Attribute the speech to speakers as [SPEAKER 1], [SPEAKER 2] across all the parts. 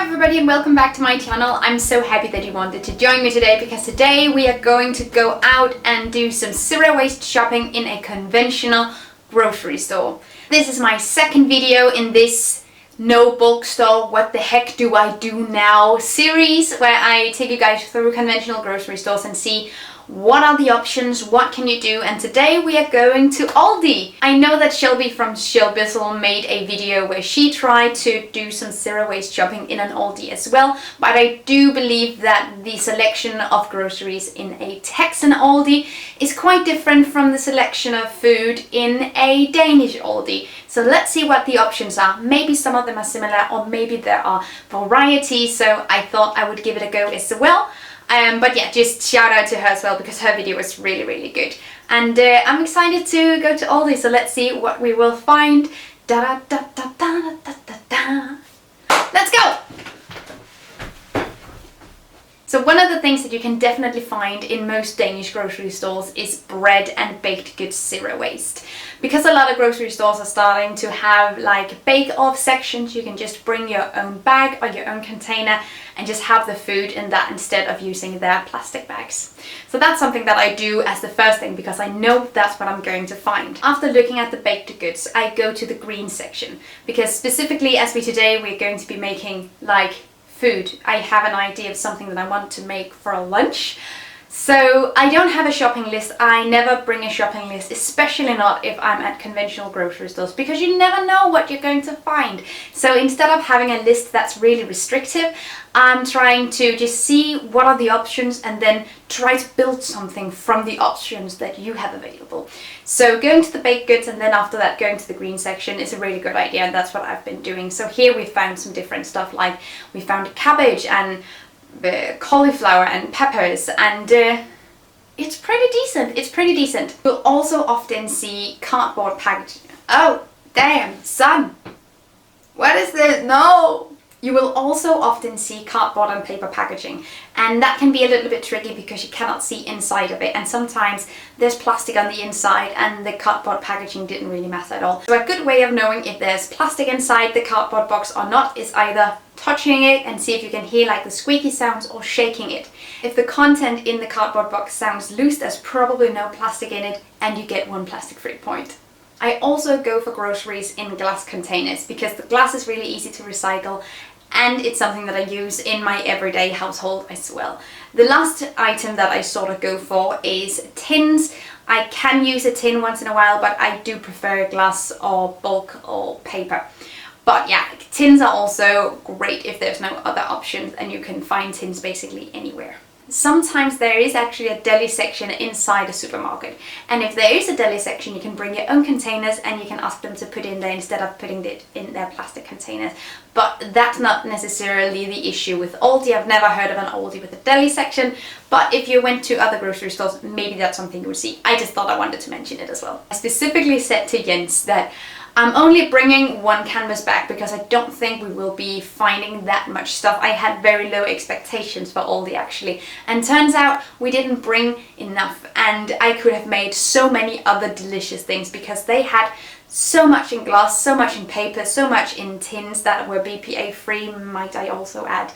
[SPEAKER 1] everybody and welcome back to my channel. I'm so happy that you wanted to join me today because today we are going to go out and do some zero waste shopping in a conventional grocery store. This is my second video in this no bulk store, what the heck do I do now series, where I take you guys through conventional grocery stores and see what are the options, what can you do, and today we are going to Aldi. I know that Shelby from Shelbizzle made a video where she tried to do some zero waste shopping in an Aldi as well, but I do believe that the selection of groceries in a Texan Aldi is quite different from the selection of food in a Danish Aldi. So let's see what the options are. Maybe some of them are similar or maybe there are varieties, so I thought I would give it a go as well. But yeah, just shout out to her as well because her video was really good. And I'm excited to go to Aldi, so let's see what we will find. Da, da, da, da, da, da, da. Let's go! So one of the things that you can definitely find in most Danish grocery stores is bread and baked goods zero waste. Because a lot of grocery stores are starting to have like bake-off sections, you can just bring your own bag or your own container and just have the food in that instead of using their plastic bags. So that's something that I do as the first thing because I know that's what I'm going to find. After looking at the baked goods, I go to the green section because specifically as today we're going to be making like food. I have an idea of something that I want to make for a lunch. So I don't have a shopping list. I never bring a shopping list, especially not if I'm at conventional grocery stores, because you never know what you're going to find. So instead of having a list that's really restrictive, I'm trying to just see what are the options and then try to build something from the options that you have available. So going to the baked goods and then after that going to the green section is a really good idea, and that's what I've been doing. So here we found some different stuff, like we found cabbage and cauliflower and peppers, and it's pretty decent. You'll also often see cardboard packaging. Oh damn son, what is this? No! You will also often see cardboard and paper packaging, and that can be a little bit tricky because you cannot see inside of it, and sometimes there's plastic on the inside and the cardboard packaging didn't really matter at all. So a good way of knowing if there's plastic inside the cardboard box or not is either touching it and see if you can hear like the squeaky sounds, or shaking it. If the content in the cardboard box sounds loose, there's probably no plastic in it and you get 1 plastic free point. I also go for groceries in glass containers because the glass is really easy to recycle and it's something that I use in my everyday household as well. The last item that I sort of go for is tins. I can use a tin once in a while, but I do prefer glass or bulk or paper. But yeah, tins are also great if there's no other options, and you can find tins basically anywhere. Sometimes there is actually a deli section inside a supermarket, and if there is a deli section you can bring your own containers and you can ask them to put in there instead of putting it in their plastic containers. But that's not necessarily the issue with Aldi. I've never heard of an Aldi with a deli section, but if you went to other grocery stores maybe that's something you would see. I just thought I wanted to mention it as well. I specifically said to Jens that I'm only bringing 1 canvas bag because I don't think we will be finding that much stuff. I had very low expectations for Aldi actually, and turns out we didn't bring enough, and I could have made so many other delicious things because they had so much in glass, so much in paper, so much in tins that were BPA free, might I also add.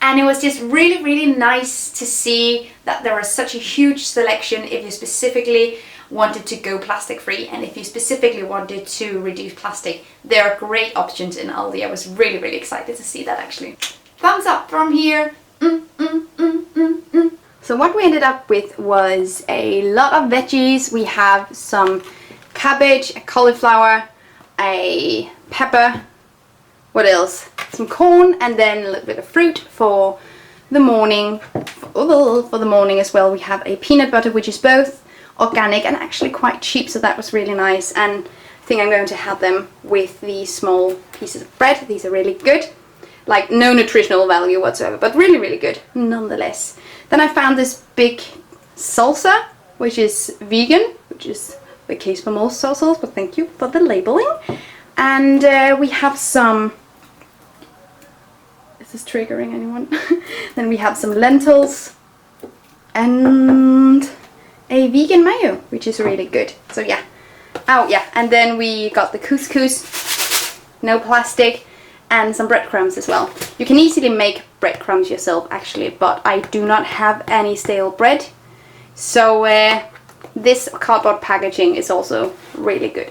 [SPEAKER 1] And it was just really nice to see that there was such a huge selection if you specifically wanted to go plastic free, and if you specifically wanted to reduce plastic, there are great options in Aldi. I was really excited to see that actually. Thumbs up from here. So what we ended up with was a lot of veggies. We have some cabbage, a cauliflower, a pepper, what else? Some corn, and then a little bit of fruit for the morning. For the morning as well, we have a peanut butter, which is both organic and actually quite cheap, so that was really nice, and I think I'm going to have them with these small pieces of bread. These are really good, like no nutritional value whatsoever, but really good nonetheless. Then I found this big salsa, which is vegan, which is the case for most salsas, but thank you for the labeling. And we have some, is this triggering anyone? Then we have some lentils and a vegan mayo, which is really good. So yeah. Oh yeah, and then we got the couscous, no plastic, and some breadcrumbs as well. You can easily make breadcrumbs yourself actually, but I do not have any stale bread. So this cardboard packaging is also really good.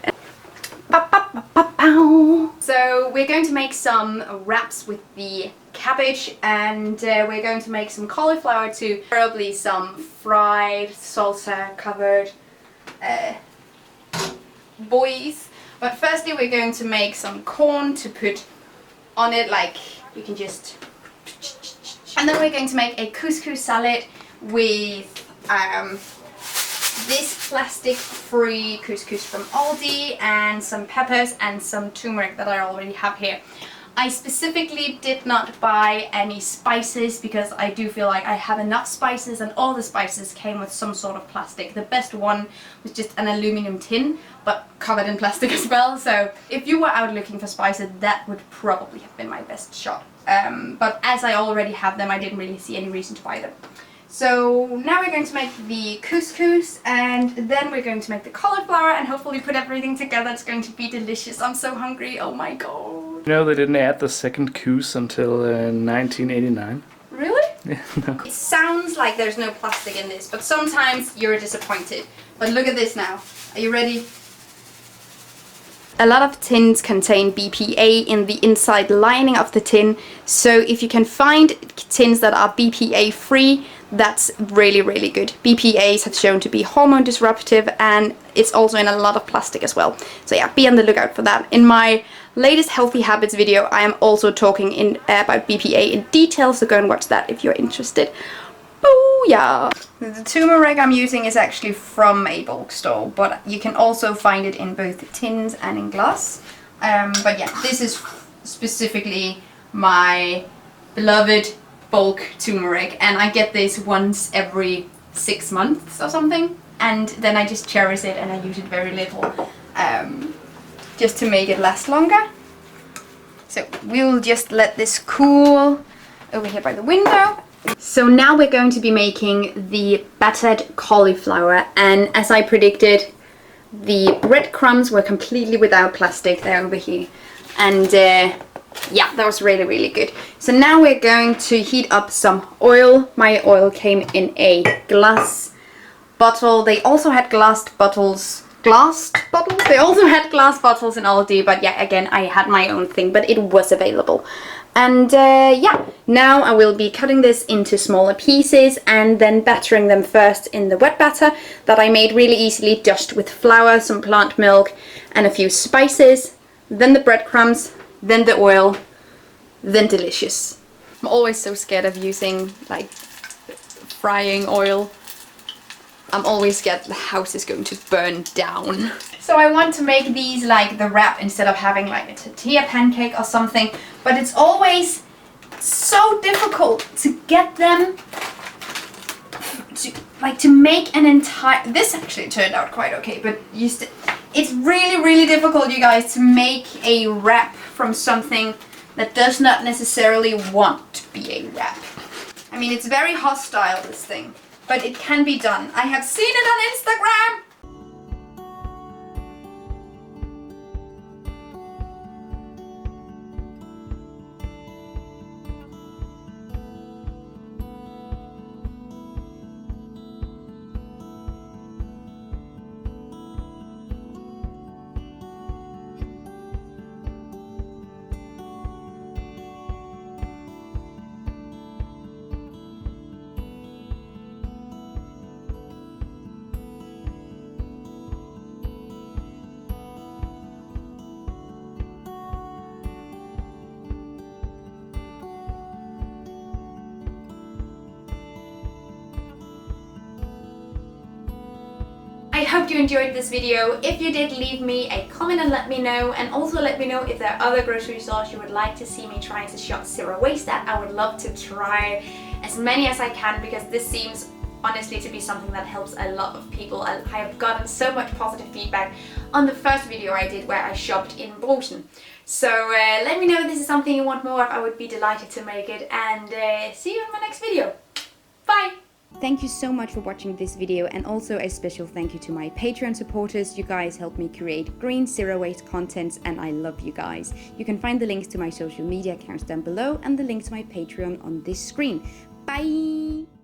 [SPEAKER 1] So we're going to make some wraps with the cabbage, and we're going to make some cauliflower too. Probably some fried salsa covered boys. But firstly we're going to make some corn to put on it, like you can just... And then we're going to make a couscous salad with this plastic-free couscous from ALDI and some peppers and some turmeric that I already have here. I specifically did not buy any spices because I do feel like I have enough spices, and all the spices came with some sort of plastic. The best one was just an aluminum tin, but covered in plastic as well. So if you were out looking for spices, that would probably have been my best shot. But as I already have them, I didn't really see any reason to buy them. So now we're going to make the couscous, and then we're going to make the cauliflower, and hopefully put everything together. It's going to be delicious. I'm so hungry. Oh my god.
[SPEAKER 2] You know, they didn't add the second couscous until 1989.
[SPEAKER 1] Really?
[SPEAKER 2] Yeah, no.
[SPEAKER 1] It sounds like there's no plastic in this, but sometimes you're disappointed. But look at this now. Are you ready? A lot of tins contain BPA in the inside lining of the tin, so if you can find tins that are BPA free, that's really, really good. BPAs have shown to be hormone disruptive, and it's also in a lot of plastic as well. So yeah, be on the lookout for that. In my latest healthy habits video, I am also talking about BPA in detail, so go and watch that if you're interested. Booyah! The turmeric I'm using is actually from a bulk store, but you can also find it in both tins and in glass. But yeah, this is specifically my beloved bulk turmeric, and I get this once every 6 months or something, and then I just cherish it and I use it very little, just to make it last longer. So we'll just let this cool over here by the window. So now we're going to be making the battered cauliflower, and as I predicted, the breadcrumbs were completely without plastic. They're over here, and yeah, that was really, really good. So now we're going to heat up some oil. My oil came in a glass bottle. They also had glass bottles. They also had glass bottles in Aldi, but yeah, again, I had my own thing, but it was available. And yeah, now I will be cutting this into smaller pieces and then battering them first in the wet batter that I made really easily, just with flour, some plant milk, and a few spices. Then the breadcrumbs, then the oil, then delicious. I'm always so scared of using like frying oil. I'm always scared the house is going to burn down. So I want to make these like the wrap instead of having like a tortilla pancake or something, but it's always so difficult to get them to make an entire... This actually turned out quite okay, but it's really, really difficult, you guys, to make a wrap from something that does not necessarily want to be a wrap. I mean, it's very hostile, this thing, but it can be done. I have seen it on Instagram! I hope you enjoyed this video. If you did, leave me a comment and let me know, and also let me know if there are other grocery stores you would like to see me trying to shop zero waste at. I would love to try as many as I can, because this seems honestly to be something that helps a lot of people. I have gotten so much positive feedback on the first video I did where I shopped in Brugsen. So let me know if this is something you want more of. I would be delighted to make it, and see you in my next video. Bye!
[SPEAKER 3] Thank you so much for watching this video, and also a special thank you to my Patreon supporters. You guys help me create green zero waste content, and I love you guys. You can find the links to my social media accounts down below and the link to my Patreon on this screen. Bye!